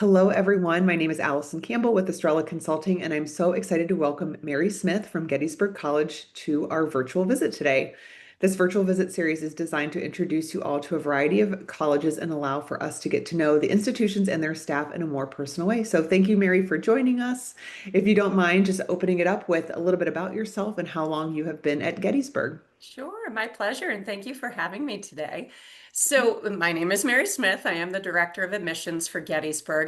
Hello, everyone. My name is Allison Campbell with Estrella Consulting, and I'm so excited to welcome Mary Smith from Gettysburg College to our virtual visit today. This virtual visit series is designed to introduce you all to a variety of colleges and allow for us to get to know the institutions and their staff in a more personal way. So, thank you, Mary, for joining us. If you don't mind, just opening it up with a little bit about yourself and how long you have been at Gettysburg. Sure, my pleasure, and thank you for having me today. So, my name is Mary Smith. I am the Director of Admissions for Gettysburg.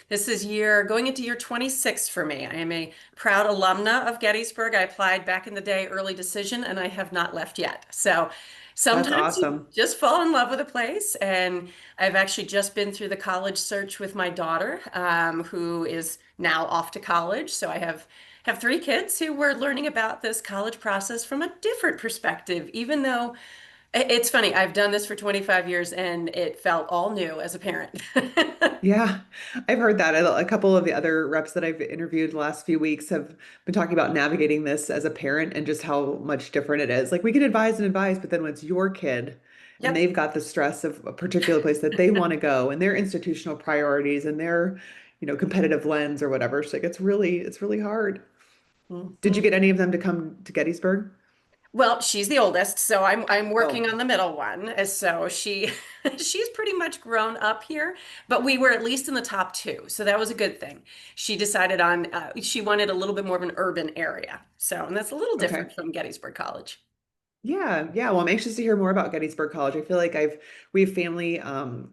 This is going into year 26 for me. I am a proud alumna of Gettysburg. I applied back in the day, early decision, and I have not left yet. So, That's sometimes you awesome. just fall in love with a place, and I've actually just been through the college search with my daughter, who is now off to college. So, I have three kids who were learning about this college process from a different perspective, even though it's funny, I've done this for 25 years and it felt all new as a parent. Yeah, I've heard that. A couple of the other reps that I've interviewed the last few weeks have been talking about navigating this as a parent and just how much different it is. Like we can advise and advise, but then when it's your kid and Yep. they've got the stress of a particular place that they want to go and their institutional priorities and their, competitive lens or whatever, it's like it's really hard. Did you Mhm. get any of them to come to Gettysburg? Well, she's the oldest, so I'm working Oh, on the middle one. So she's pretty much grown up here, but we were at least in the top two, so that was a good thing. She wanted a little bit more of an urban area, so and that's a little okay. different from Gettysburg College. Yeah, yeah. Well, I'm anxious to hear more about Gettysburg College. I feel like we have family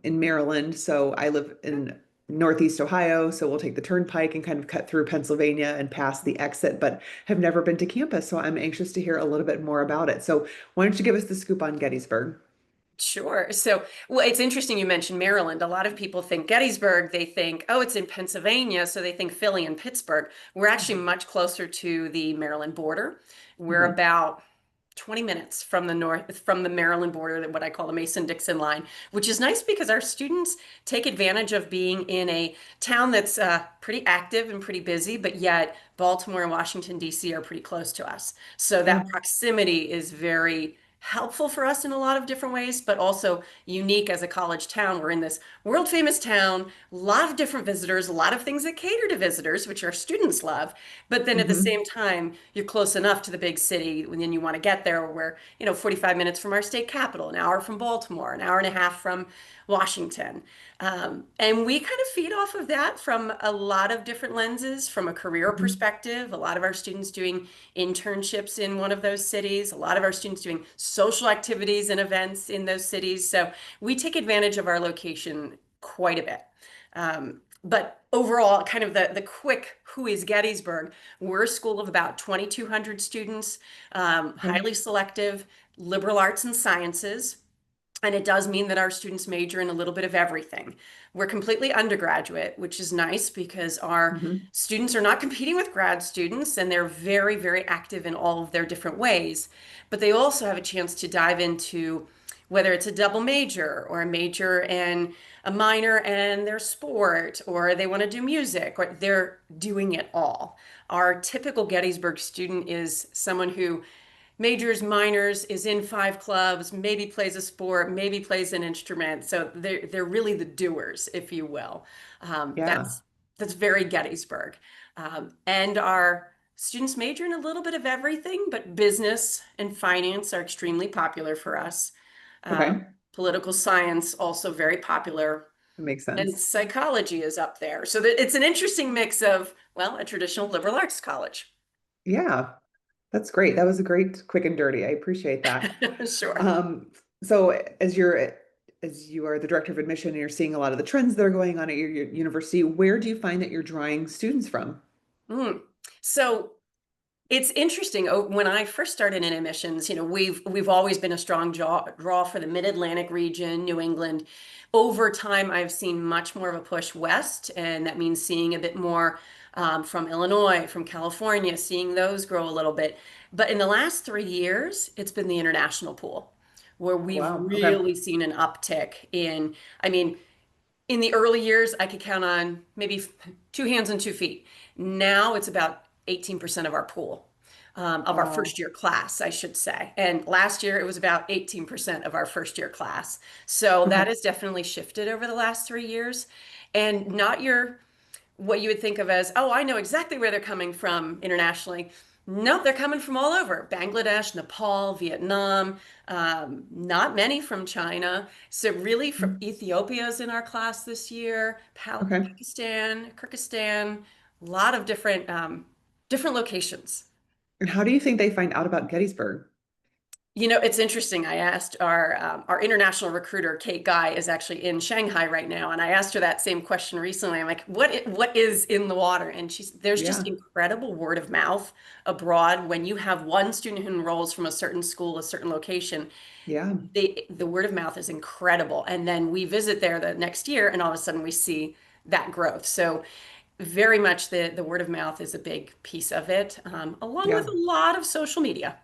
in Maryland, so I live in Northeast Ohio, so we'll take the turnpike and kind of cut through Pennsylvania and past the exit, but have never been to campus, so I'm anxious to hear a little bit more about it. So why don't you give us the scoop on Gettysburg? Sure. Well, it's interesting you mentioned Maryland. A lot of people think Gettysburg, they think, oh, it's in Pennsylvania, so they think Philly and Pittsburgh. We're actually much closer to the Maryland border. We're Mhm. about 20 minutes from the Maryland border, what I call the Mason-Dixon line, which is nice because our students take advantage of being in a town that's pretty active and pretty busy, but yet Baltimore and Washington, D.C. are pretty close to us. So that Yeah. proximity is very helpful for us in a lot of different ways, but also unique as a college town. We're in this world famous town, a lot of different visitors, a lot of things that cater to visitors, which our students love. But then at the Hmm. same time, you're close enough to the big city when you want to get there. We're, 45 minutes from our state capital, an hour from Baltimore, an hour and a half from Washington. And we kind of feed off of that from a lot of different lenses, from a career Hmm. perspective. A lot of our students doing internships in one of those cities, a lot of our students doing social activities and events in those cities. So we take advantage of our location quite a bit. But overall, kind of the quick who is Gettysburg? We're a school of about 2,200 students, Okay. highly selective, liberal arts and sciences. And it does mean that our students major in a little bit of everything. We're completely undergraduate, which is nice because our Hmm. students are not competing with grad students and they're very, very active in all of their different ways. But they also have a chance to dive into whether it's a double major or a major and a minor and their sport, or they want to do music, or they're doing it all. Our typical Gettysburg student is someone who majors, minors, is in five clubs, maybe plays a sport, maybe plays an instrument. So they're really the doers, if you will. Um, Yeah. that's that's very Gettysburg. And our students major in a little bit of everything, but business and finance are extremely popular for us. Okay. Political science also very popular, That makes and sense. psychology is up there. So that it's an interesting mix of, well, a traditional liberal arts college. Yeah. That's great. That was a great quick and dirty. I appreciate that. Sure. Um, so as you are the director of admission and you're seeing a lot of the trends that are going on at your university, where do you find that you're drawing students from? Mm. So it's interesting. When I first started in admissions, we've always been a strong draw for the Mid-Atlantic region, New England. Over time, I've seen much more of a push west, and that means seeing a bit more from Illinois, from California, seeing those grow a little bit. But in the last 3 years, it's been the international pool where we've Wow. Okay. really seen an uptick in, I mean, in the early years, I could count on maybe two hands and 2 feet. Now it's about 18% of our pool. of our Wow. first year class, I should say. And last year it was about 18% of our first year class. So that Okay. has definitely shifted over the last 3 years. And not your what you would think of as, oh, I know exactly where they're coming from internationally. No, they're coming from all over Bangladesh, Nepal, Vietnam, not many from China. So, really, from Mm. Ethiopia's in our class this year, Okay. Pakistan, Kyrgyzstan, a lot of different locations. And how do you think they find out about Gettysburg? It's interesting. I asked our international recruiter, Kate Guy, is actually in Shanghai right now, and I asked her that same question recently. I'm like, what is in the water? And there's just Yeah. incredible word of mouth abroad. When you have one student who enrolls from a certain school, a certain location, Yeah. the word of mouth is incredible. And then we visit there the next year, and all of a sudden we see that growth. So very much the word of mouth is a big piece of it, along with Yeah. a lot of social media.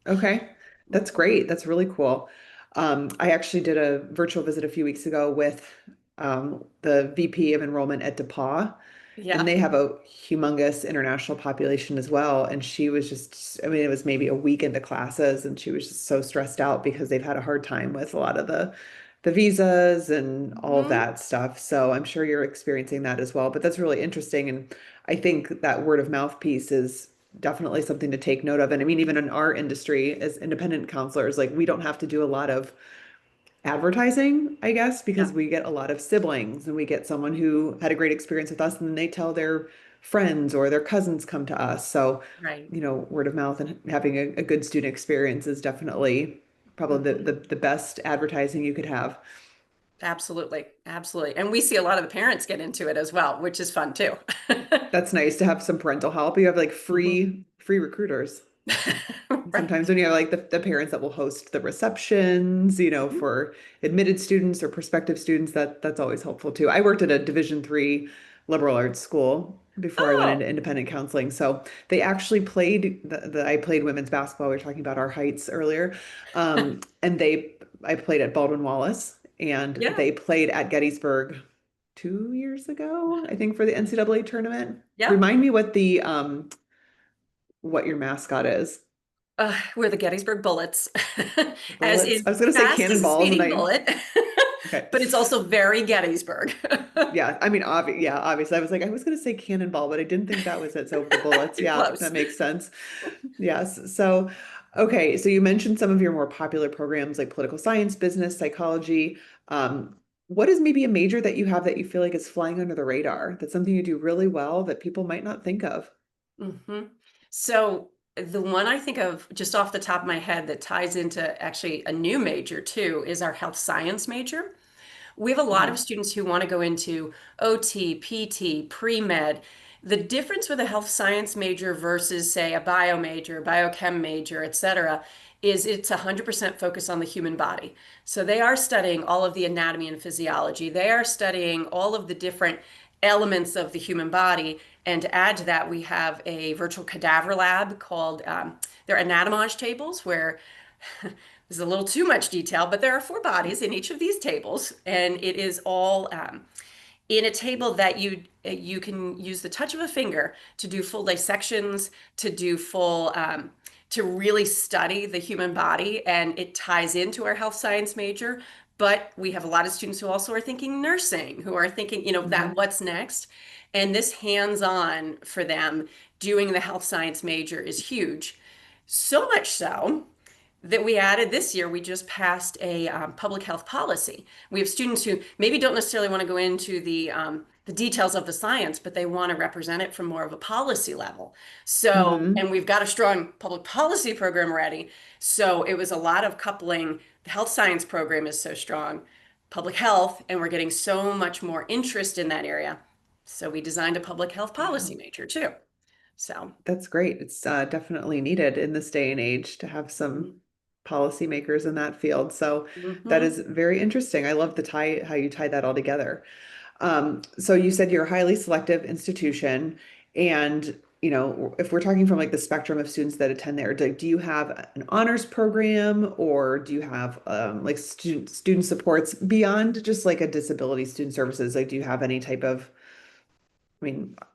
Okay. That's great. That's really cool. I actually did a virtual visit a few weeks ago with the VP of enrollment at DePauw, and Yeah. they have a humongous international population as well. And she was just, I mean, it was maybe a week into classes, and she was just so stressed out because they've had a hard time with a lot of the visas and all of Mhm. that stuff. So I'm sure you're experiencing that as well. But that's really interesting. And I think that word of mouth piece is definitely something to take note of. And I mean, even in our industry as independent counselors, like we don't have to do a lot of advertising, I guess, because Yeah, we get a lot of siblings and we get someone who had a great experience with us and then they tell their friends or their cousins come to us. So, right. word of mouth and having a good student experience is definitely probably Mhm. the best advertising you could have. Absolutely. Absolutely. And we see a lot of the parents get into it as well, which is fun too. That's nice to have some parental help. You have like Mhm. free recruiters. Right. Sometimes when you have like the parents that will host the receptions, Mhm. for admitted students or prospective students, that's always helpful too. I worked at a Division 3 liberal arts school before I went Oh, into independent counseling. So they actually played I played women's basketball. We were talking about our heights earlier. And I played at Baldwin Wallace and yeah. they played at Gettysburg 2 years ago, I think, for the NCAA tournament. Yep. Remind me what your mascot is. We're the Gettysburg Bullets, as Bullets. I in was gonna say fast as a cannonballs, and speeding I bullet, okay. but it's also very Gettysburg. Yeah, I mean, obviously, I was like, I was gonna say cannonball, but I didn't think that was it. So the bullets, yeah, Close. that makes sense. Yes. So, okay, so you mentioned some of your more popular programs like political science, business, psychology. What is maybe a major that you have that you feel like is flying under the radar? That's something you do really well that people might not think of. hmm So the one I think of just off the top of my head that ties into actually a new major too is our health science major. We have a lot of Hmm. students who want to go into OT, PT, pre-med. The difference with a health science major versus, say, a bio major, biochem major, et cetera, is it's 100% focus on the human body. So they are studying all of the anatomy and physiology. They are studying all of the different elements of the human body. And to add to that, we have a virtual cadaver lab called, they're anatomage tables where this is a little too much detail, but there are four bodies in each of these tables, and it is all in a table that you can use the touch of a finger to do full dissections, to do full to really study the human body, and it ties into our health science major. But we have a lot of students who also are thinking nursing, who are thinking, that Hmm. what's next. And this hands-on for them doing the health science major is huge. So much so that we added this year, we just passed a public health policy. We have students who maybe don't necessarily want to go into the details of the science, but they want to represent it from more of a policy level. So, Hmm. and we've got a strong public policy program already. So it was a lot of coupling. The health science program is so strong, public health, and we're getting so much more interest in that area. So we designed a public health policy Wow. major too. So, That's great. It's definitely needed in this day and age to have some policymakers in that field. So that mm-hmm. is very interesting. I love how you tie that all together. So you said you're a highly selective institution, and if we're talking from like the spectrum of students that attend there, do you have an honors program or do you have like student supports beyond just like a disability student services? Like, do you have any type of I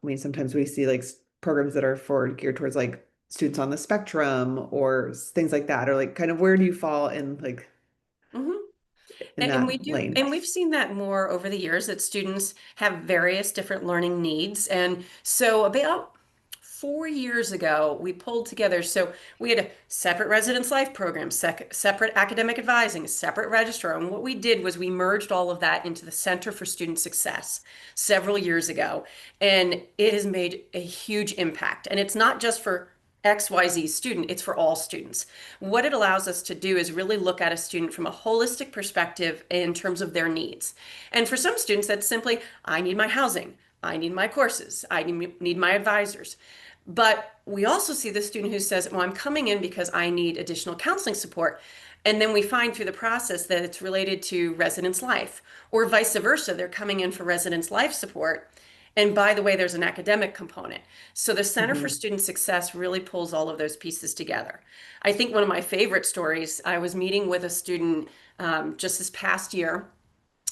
mean, sometimes we see like programs that are for geared towards like students on the spectrum or things like that? Or like kind of where do you fall in like Mhm. in And we that do, lane? and we've seen that more over the years that students have various different learning needs. And so about 4 years ago, we pulled together. So we had a separate residence life program, separate academic advising, a separate registrar. And what we did was we merged all of that into the Center for Student Success several years ago. And it has made a huge impact. And it's not just for XYZ student, it's for all students. What it allows us to do is really look at a student from a holistic perspective in terms of their needs. And for some students, that's simply, I need my housing, I need my courses, I need my advisors. But we also see the student who says, well, I'm coming in because I need additional counseling support. And then we find through the process that it's related to residence life, or vice versa. They're coming in for residence life support. And by the way, there's an academic component. So the Center for Hmm. Student Success really pulls all of those pieces together. I think one of my favorite stories, I was meeting with a student just this past year,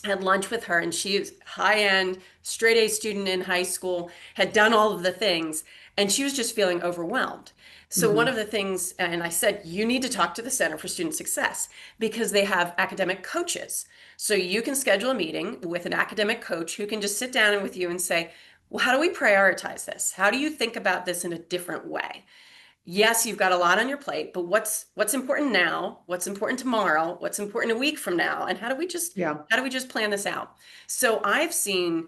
had lunch with her, and she is high-end, straight A student in high school, had done all of the things, and she was just feeling overwhelmed. So one of Hmm. the things, and I said, you need to talk to the Center for Student Success because they have academic coaches. So you can schedule a meeting with an academic coach who can just sit down with you and say, well, how do we prioritize this? How do you think about this in a different way? Yes, you've got a lot on your plate, but what's important now? What's important tomorrow? What's important a week from now? And Yeah. how do we just plan this out? So I've seen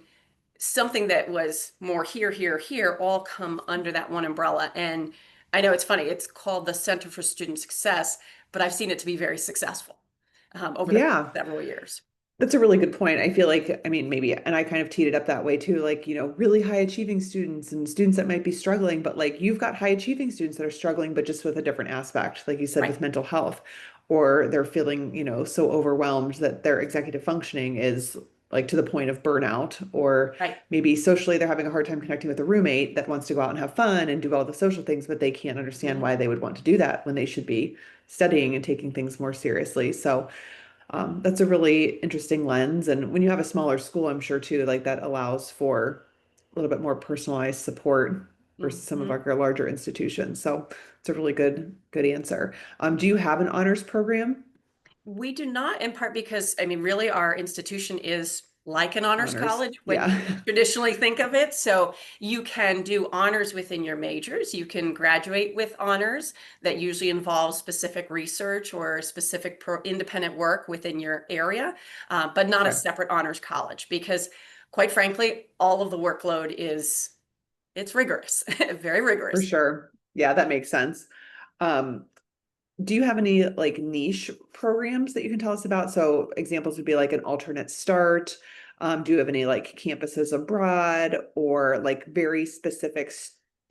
something that was more here, here, here, all come under that one umbrella. And I know it's funny, it's called the Center for Student Success, but I've seen it to be very successful over the past Yeah. several years. That's a really good point. I feel like, I mean, maybe, and I kind of teed it up that way too, like, really high achieving students and students that might be struggling, but like you've got high achieving students that are struggling, but just with a different aspect, like you said, Right. with mental health, or they're feeling, so overwhelmed that their executive functioning is like to the point of burnout, or Right. maybe socially they're having a hard time connecting with a roommate that wants to go out and have fun and do all the social things, but they can't understand Mhm. why they would want to do that when they should be studying and taking things more seriously. So, that's a really interesting lens. And when you have a smaller school, I'm sure too, like that allows for a little bit more personalized support versus some of Mhm. our larger institutions. So it's a really good answer. Do you have an honors program? We do not, in part because, I mean, really, our institution is like an honors Honors. college when Yeah. you traditionally think of it. So you can do honors within your majors. You can graduate with honors that usually involves specific research or specific independent work within your area, but not a Okay. separate honors college because, quite frankly, all of the workload it's rigorous, very For rigorous. sure. Yeah, that makes sense. Um, Do you have any like niche programs that you can tell us about? So examples would be like an alternate start. Do you have any like campuses abroad or like very specific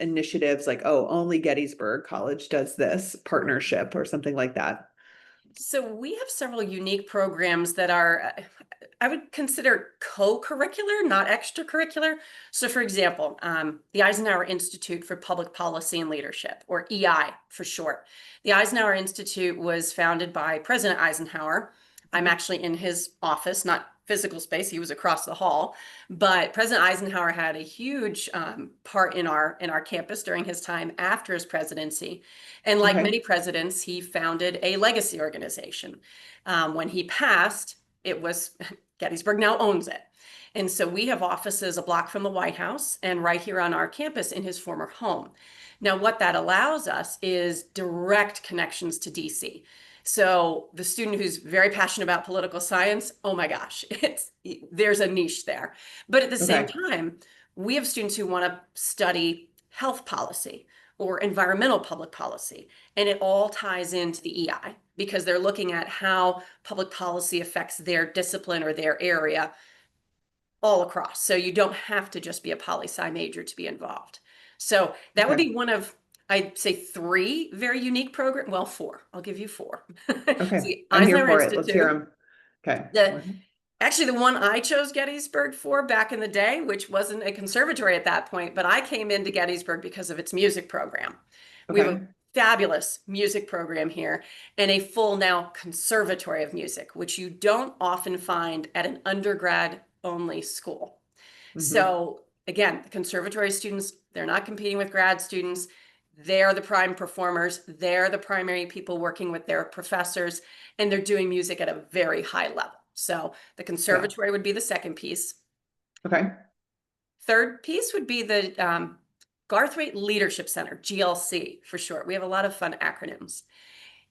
initiatives like, oh, only Gettysburg College does this partnership or something like that? So we have several unique programs that are, I would consider co-curricular, not extracurricular. So for example, the Eisenhower Institute for Public Policy and Leadership, or EI for short. The Eisenhower Institute was founded by President Eisenhower. I'm actually in his office, not physical space. He was across the hall, but President Eisenhower had a huge part in our campus during his time after his presidency. And like Okay. many presidents, he founded a legacy organization. When he passed, it was Gettysburg now owns it. And so we have offices a block from the White House and right here on our campus in his former home. Now, what that allows us is direct connections to DC. So the student who's very passionate about political science, oh my gosh, there's a niche there. But at the same Okay. time, we have students who want to study health policy or environmental public policy. And it all ties into the EI because they're looking at how public policy affects their discipline or their area all across. So you don't have to just be a poli-sci major to be involved. So that would Okay. be one of, I'd say, three very unique programs. Well, four. I'll give you four. Okay. See, I'm here Eisenhower for it. Let's hear Institute, them. Okay. the actually, the one I chose Gettysburg for back in the day, which wasn't a conservatory at that point, but I came into Gettysburg because of its music program. We have a Okay. fabulous music program here and a full now conservatory of music, which you don't often find at an undergrad only school. Hmm. So again, the conservatory students, they're not competing with grad students. They're the prime performers, they're the primary people working with their professors, and they're doing music at a very high level. So the Yeah. conservatory would be the second piece. Okay. Third piece would be the Garthwaite Leadership Center, GLC for short. We have a lot of fun acronyms.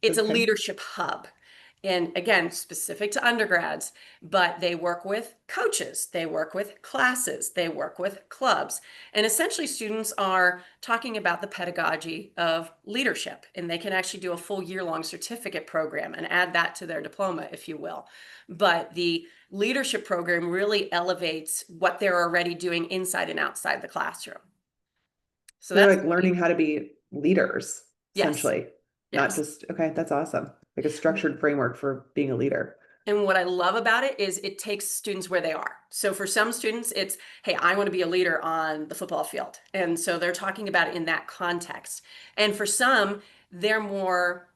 It's a Okay. leadership hub. And again, specific to undergrads, but they work with coaches, they work with classes, they work with clubs. And essentially, students are talking about the pedagogy of leadership, and they can actually do a full year-long certificate program and add that to their diploma, if you will. But the leadership program really elevates what they're already doing inside and outside the classroom. So They're that's, like learning how to be leaders, yes, essentially. Not yes. just, okay, that's awesome. Like a structured framework for being a leader. And what I love about it is it takes students where they are. So for some students, it's, hey, I want to be a leader on the football field. And so they're talking about it in that context. And for some, they're more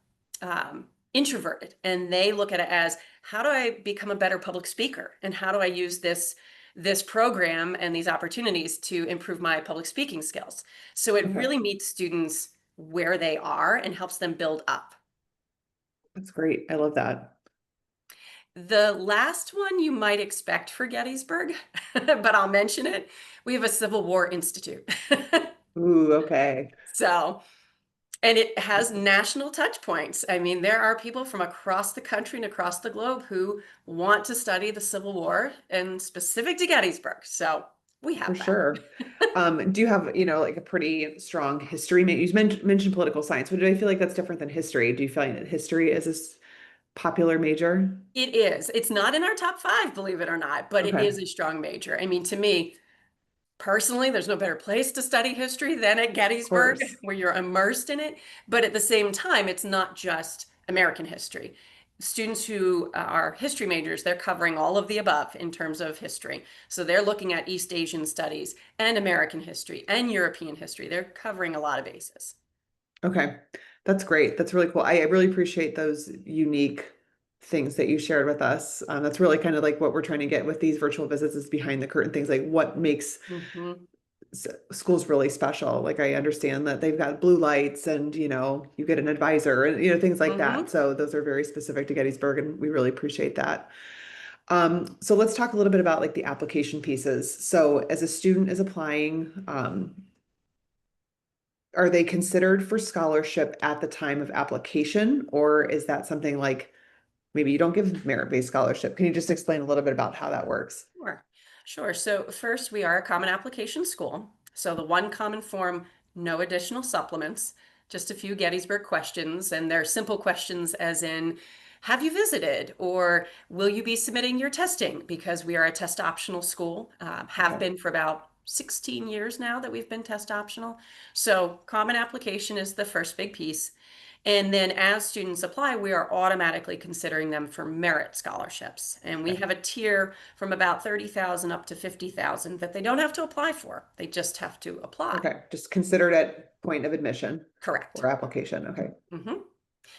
introverted and they look at it as, how do I become a better public speaker? And how do I use this program and these opportunities to improve my public speaking skills? So it Okay. really meets students where they are and helps them build up. That's great. I love that. The last one you might expect for Gettysburg, but I'll mention it. We have a Civil War Institute. Ooh, okay. So, and it has national touch points. I mean, there are people from across the country and across the globe who want to study the Civil War and specific to Gettysburg. So we For have that. sure. Do you have, like a pretty strong history? You mentioned political science, but do I feel like that's different than history? Do you feel like that history is this popular major? It is. It's not in our top five, believe it or not, but it Okay. is a strong major. I mean, to me, personally, there's no better place to study history than at Of Gettysburg, course. where you're immersed in it. But at the same time, it's not just American history. Students who are history majors, they're covering all of the above in terms of history. So they're looking at East Asian studies and American history and European history. They're covering a lot of bases. Okay. That's great. That's really cool. I really appreciate those unique things that you shared with us. That's really kind of like what we're trying to get with these virtual visits is behind the curtain things, like what makes Hmm. schools really special. Like I understand that they've got blue lights and, you get an advisor and, things like that. Hmm. So those are very specific to Gettysburg and we really appreciate that. So let's talk a little bit about like the application pieces. So as a student is applying, are they considered for scholarship at the time of application, or is that something like maybe you don't give merit-based scholarship? Can you just explain a little bit about how that works? Sure. Sure. So first, we are a common application school. So the one common form, no additional supplements, just a few Gettysburg questions, and they're simple questions as in, have you visited or will you be submitting your testing? Because we are a test optional school, have Okay. been for about 16 years now that we've been test optional. So common application is the first big piece. And then as students apply, we are automatically considering them for merit scholarships. And we Okay. have a tier from about 30,000 up to 50,000 that they don't have to apply for. They just have to apply. Okay. Just considered at point of admission Correct. or application. Okay. Mhm.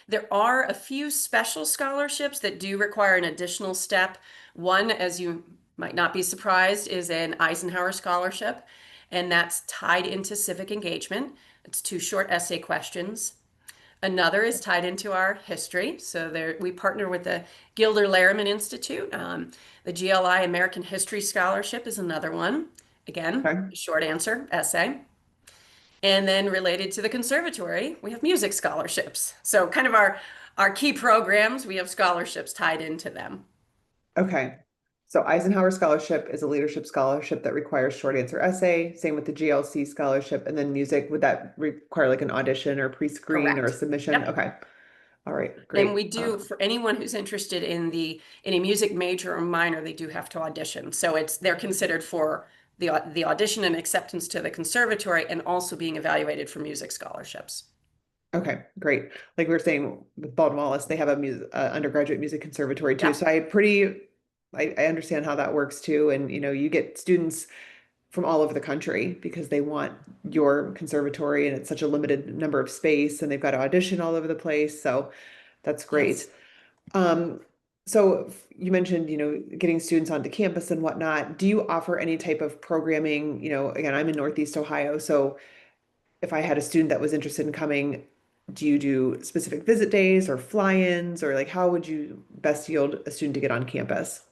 There are a few special scholarships that do require an additional step. One, as you might not be surprised, is an Eisenhower Scholarship, and that's tied into civic engagement. It's two short essay questions. Another is tied into our history. So there, we partner with the Gilder Lehrman Institute. The GLI American History Scholarship is another one. Again, Okay. short answer, essay. And then related to the conservatory, we have music scholarships. So kind of our key programs, we have scholarships tied into them. Okay. So Eisenhower Scholarship is a leadership scholarship that requires short answer essay. Same with the GLC scholarship. And then music, would that require like an audition or pre-screen or a Correct. submission? Yep. Okay. All right. And we Great. do, for anyone who's interested in a music major or minor, they do have to audition. So they're considered for the audition and acceptance to the conservatory and also being evaluated for music scholarships. Okay, great. Like we were saying with Baldwin Wallace, they have a music undergraduate music conservatory too. Yeah. So I understand how that works too. And you get students from all over the country because they want your conservatory and it's such a limited number of space and they've got to audition all over the place. So that's great. Yes. Um, so you mentioned, getting students onto campus and whatnot. Do you offer any type of programming? Again, I'm in Northeast Ohio, so if I had a student that was interested in coming, do you do specific visit days or fly-ins, or like how would you best yield a student to get on campus?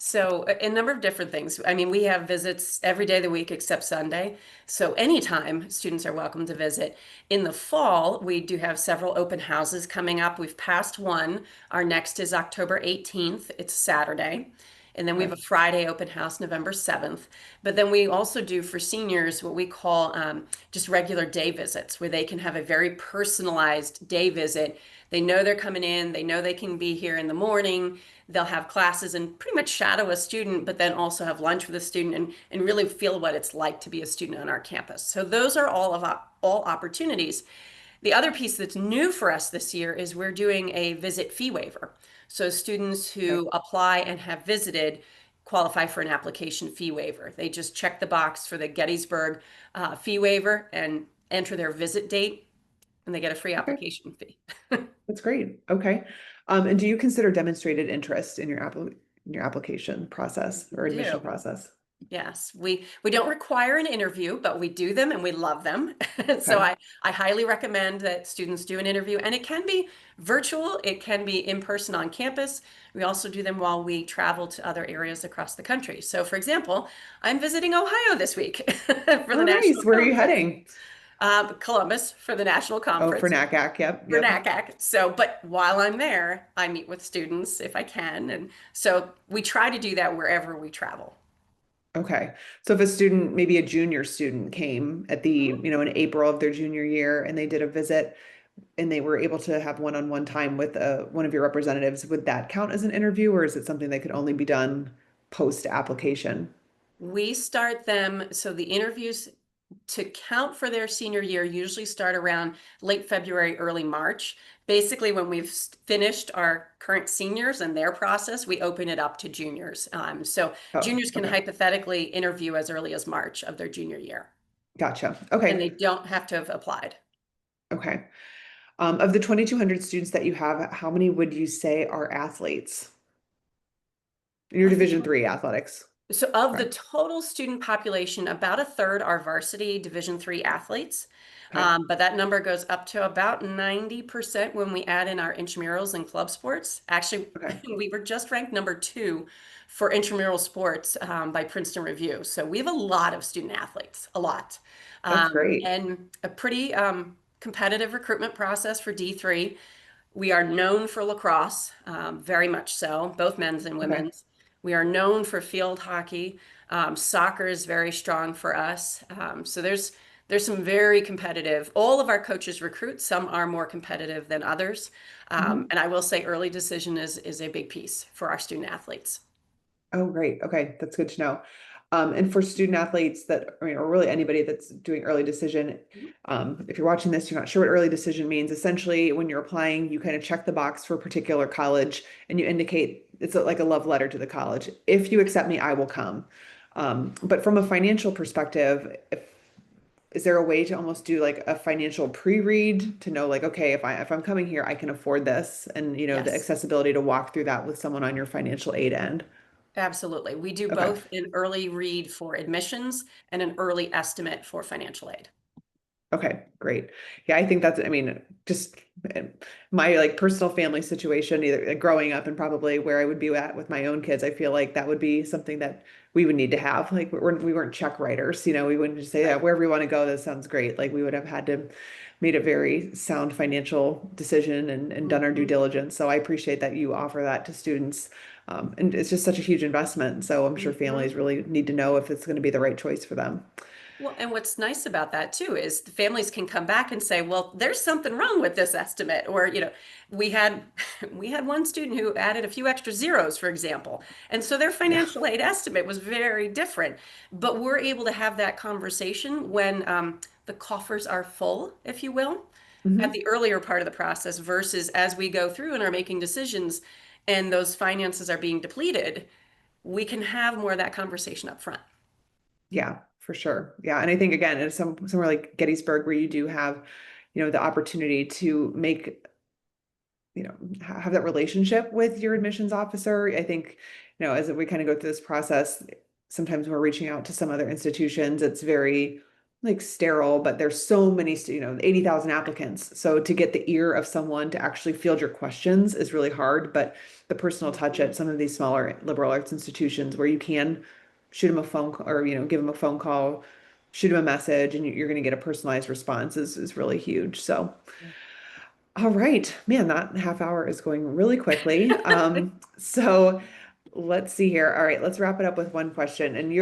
So, a number of different things. I mean, we have visits every day of the week except Sunday. So, anytime students are welcome to visit. In the fall, we do have several open houses coming up. We've passed one. Our next is October 18th. It's Saturday. And then we have Okay. a Friday open house, November 7th. But then we also do for seniors what we call just regular day visits, where they can have a very personalized day visit. They know they're coming in, they know they can be here in the morning. They'll have classes and pretty much shadow a student, but then also have lunch with a student and really feel what it's like to be a student on our campus. So those are all opportunities. The other piece that's new for us this year is we're doing a visit fee waiver. So students Okay. who apply and have visited qualify for an application fee waiver. They just check the box for the Gettysburg fee waiver and enter their visit date, and they get a free Okay. application fee. That's great. Okay. And do you consider demonstrated interest in your application process or We admission do. process? Yes, we don't require an interview, but we do them and we love them. So Okay. I highly recommend that students do an interview, and it can be virtual, it can be in person on campus. We also do them while we travel to other areas across the country. So, for example, I'm visiting Ohio this week for the Oh, national nice. Where are you conference, heading? Columbus for the national Oh, for conference NACAC. Yep. for Yep. NACAC. So, but while I'm there, I meet with students if I can, and so we try to do that wherever we travel. Okay. So if a student, maybe a junior student came at in April of their junior year and they did a visit and they were able to have one-on-one time with one of your representatives, would that count as an interview or is it something that could only be done post application? We start them, so the interviews to count for their senior year usually start around late February, early March. Basically, when we've finished our current seniors and their process, we open it up to juniors. So Oh, juniors can okay. hypothetically interview as early as March of their junior year, Gotcha. and Okay. they don't have to have applied. Okay. Of the 2,200 students that you have, how many would you say are athletes? In your Of the Division three athletics. So of the Okay. total student population, about a third are varsity Division III athletes. Okay. But that number goes up to about 90% when we add in our intramurals and club sports. Actually, Okay. we were just ranked number two for intramural sports by Princeton Review. So we have a lot of student athletes, a lot. That's great. And a pretty competitive recruitment process for D3. We are known for lacrosse, very much so, both men's and Okay. women's. We are known for field hockey. Soccer is very strong for us. So there's some very competitive. All of our coaches recruit. Some are more competitive than others. Mhm. And I will say early decision is a big piece for our student athletes. Oh, great. Okay, that's good to know. And for student athletes that, I mean, or really anybody that's doing early decision, Mhm. if you're watching this, you're not sure what early decision means. Essentially, when you're applying, you kind of check the box for a particular college and you indicate it's like a love letter to the college. If you accept me, I will come. But from a financial perspective, is there a way to almost do like a financial pre-read to know like, okay, if I'm coming here, I can afford this, and the Yes, accessibility to walk through that with someone on your financial aid end. absolutely. We do Okay. both an early read for admissions and an early estimate for financial aid. Okay, great. Yeah, I think I mean, just uh, my like personal family situation, either growing up and probably where I would be at with my own kids, I feel like that would be something that we would need to have. Like we weren't check writers, we wouldn't just say, yeah, Right. wherever you want to go, that sounds great. Like we would have had to made a very sound financial decision and done our due Mhm. diligence. So I appreciate that you offer that to students. And it's just such a huge investment. So I'm sure families Mhm. really need to know if it's going to be the right choice for them. Well, and what's nice about that too is the families can come back and say, "Well, there's something wrong with this estimate," or we had we had one student who added a few extra zeros, for example, and so their Yeah. financial aid estimate was very different. But we're able to have that conversation when the coffers are full, if you will, at Mhm. the earlier part of the process versus as we go through and are making decisions, and those finances are being depleted. We can have more of that conversation up front. Yeah, for sure. Yeah, and I think again, it's somewhere like Gettysburg where you do have, the opportunity to make, have that relationship with your admissions officer. I think, as we kind of go through this process, sometimes we're reaching out to some other institutions. It's very like sterile, but there's so many, 80,000 applicants. So to get the ear of someone to actually field your questions is really hard. But the personal touch Mhm. at some of these smaller liberal arts institutions where you can shoot them a phone call or, give them a phone call, shoot them a message, and you're going to get a personalized response is really huge. So, all right, man, that half hour is going really quickly. So let's see here. All right, let's wrap it up with one question. And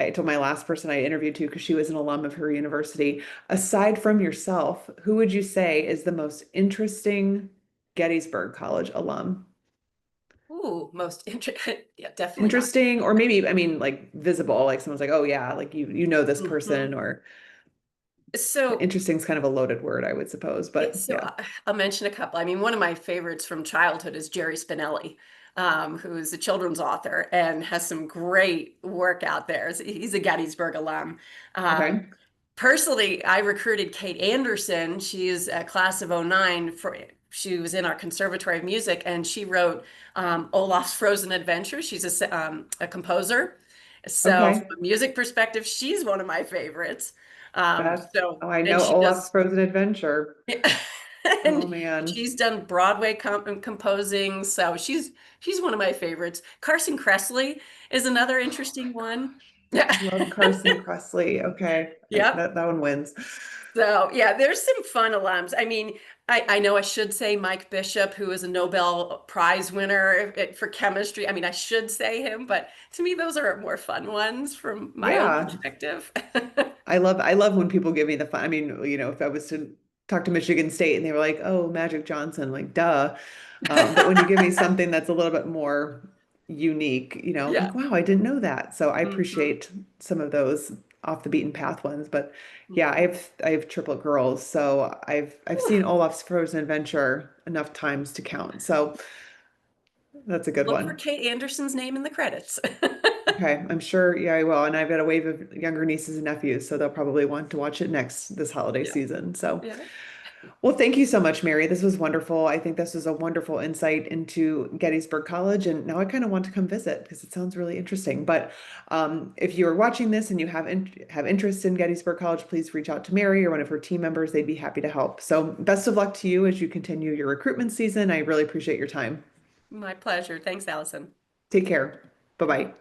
I told my last person I interviewed too, because she was an alum of her university. Aside from yourself, who would you say is the most interesting Gettysburg College alum? Ooh, most interesting. Yeah, definitely not. Interesting, or maybe, I mean, like visible, like someone's like, oh yeah, like you know this person, Mhm. or So interesting is kind of a loaded word, I would suppose, Yeah, but so yeah. I'll mention a couple. I mean, one of my favorites from childhood is Jerry Spinelli, who is a children's author and has some great work out there. He's a Gettysburg alum. Um, Okay. Personally, I recruited Kate Anderson. She is a class of '09 she was in our Conservatory of Music and she wrote Olaf's Frozen Adventure. She's a composer. So from Okay. a music perspective, she's one of my favorites. Oh, I And know she Olaf's does Frozen Adventure. Oh and man. she's done Broadway composing, so she's one of my favorites. Carson Kressley is another interesting one. Yeah. Love Carson Kressley. Okay. Yep. That one wins. So yeah, there's some fun alums. I mean, I know I should say Mike Bishop, who is a Nobel Prize winner for chemistry. I mean, I should say him, but to me, those are more fun ones from my own Yeah. perspective. I love when people give me the fun. I mean, if I was to talk to Michigan State and they were like, "Oh, Magic Johnson," like, duh. But when you give me something that's a little bit more unique, I'm Yeah. like, wow, I didn't know that. So I Hmm. appreciate some of those off the beaten path ones. But yeah, Hmm. I have triplet girls, so I've seen Olaf's Frozen Adventure enough times to count. So that's a good Look for one. Kate Anderson's name in the credits. Okay, I'm sure, yeah, I will. And I've got a wave of younger nieces and nephews, so they'll probably want to watch it next this holiday Yeah. season. So, Yeah. well, thank you so much, Mary. This was wonderful. I think this was a wonderful insight into Gettysburg College, and now I kind of want to come visit because it sounds really interesting. But if you are watching this and you have interest in Gettysburg College, please reach out to Mary or one of her team members. They'd be happy to help. So, best of luck to you as you continue your recruitment season. I really appreciate your time. My pleasure. Thanks, Allison. Take care. Bye-bye.